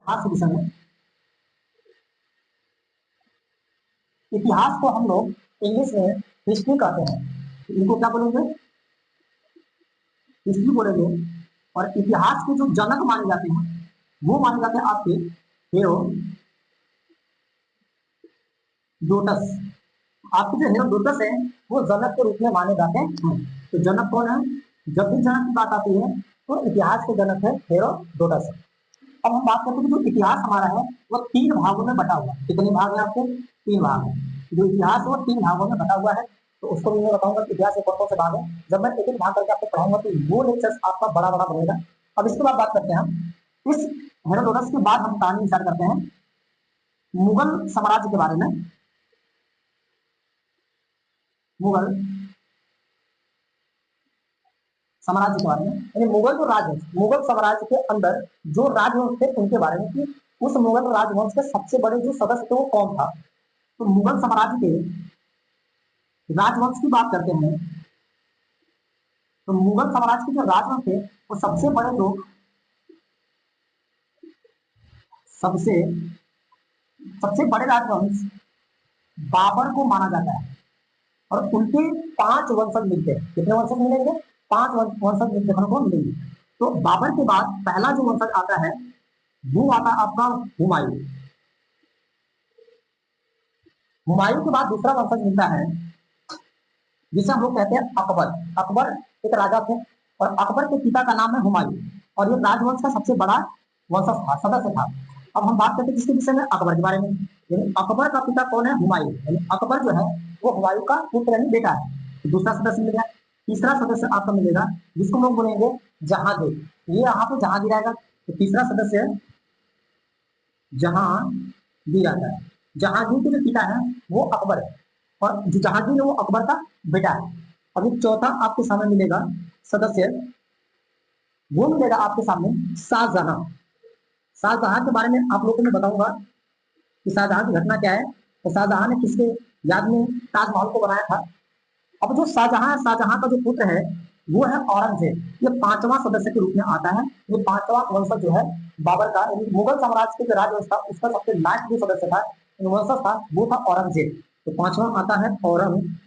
आज के विषय में इतिहास को हम लोग इंग्लिश में हिस्ट्री कहते हैं। इनको क्या बोलेंगे? हिस्ट्री बोलेंगे। और इतिहास के जो जनक माने जाते हैं वो माने जाते हैं आपके हेरोडोटस। आपके जो हेरोडोटस है वो जनक के रूप में माने जाते हैं। तो जनक कौन है? जब भी जनक की बात आती है तो इतिहास के जनक है हेरोडोटस। अब हम बात करते हैं कि जो इतिहास हमारा है वो तीन भागों में बटा हुआ है। कितने भाग है आपके? तीन भाग है। जो इतिहास है वो तीन भागों में बटा हुआ है। तो उसको भी मैं बताऊंगा कि इतिहास के कौन कौन से भाग है। जब मैं एक एक भाग करके आपको पढ़ाऊंगा तो वो लेक्चर आपका बड़ा बड़ा बनेगा। अब इसके बाद बात करते हैं हम इस हेरोडोटस के बाद हम कहानी स्टार्ट करते हैं मुगल साम्राज्य के बारे में। मुगल साम्राज्य के बारे में यानी मुगल जो राज है मुगल साम्राज्य के अंदर जो राजवंश थे उनके बारे में कि उस मुगल राजवंश के सबसे बड़े जो सदस्य थे वो कौन था। तो मुगल साम्राज्य के राजवंश की बात करते हैं तो मुगल साम्राज्य के जो राजवंश थे वो सबसे बड़े लोग सबसे सबसे बड़े राजवंश बाबर को माना जाता है। और उनके पांच वंशज मिलते हैं। कितने वंशज मिलेंगे? पांच वंशज देखने को मिलेंगे। तो बाबर के बाद पहला जो वंशज आता है वो आता है आपका हुमायूं। हुमायूं के बाद दूसरा वंशज मिलता है जिसे हम लोग कहते हैं अकबर। अकबर एक राजा थे और अकबर के पिता का नाम है हुमायूं। और ये राजवंश का सबसे बड़ा वंशज था, सदस्य था। अब हम बात करते हैं किसके विषय में? अकबर के बारे में। यानी अकबर का पिता कौन है? हुमायूं। यानी अकबर जो है वो हुमायूं का पुत्र यानी बेटा है। तो दूसरा सदस्य मिल गया। तीसरा सदस्य आपका मिलेगा जिसको लोग बोलेंगे जहांगीर। ये यहाँ पे जहांगीर आएगा। तो तीसरा सदस्य है जहांगीर आता है। जहांगीर के जो पिता है वो अकबर है और जो जहांगीर है वो अकबर का बेटा है। अभी चौथा आपके सामने मिलेगा सदस्य, वो मिलेगा आपके सामने शाहजहां। शाहजहां के बारे में आप लोगों को मैं बताऊंगा कि शाहजहां की घटना क्या है। तो शाहजहां ने किसके याद में ताजमहल को बनाया था। अब जो शाहजहां है, शाहजहां का जो पुत्र है वो है औरंगजेब। ये पांचवा सदस्य के रूप में आता है। ये पांचवा वंशज जो है बाबर का यानी मुगल साम्राज्य के जो राजवंश था उसका सबसे लास्ट जो सदस्य था वंशज था वो था औरंगजेब। तो पांचवा आता है औरंगजेब।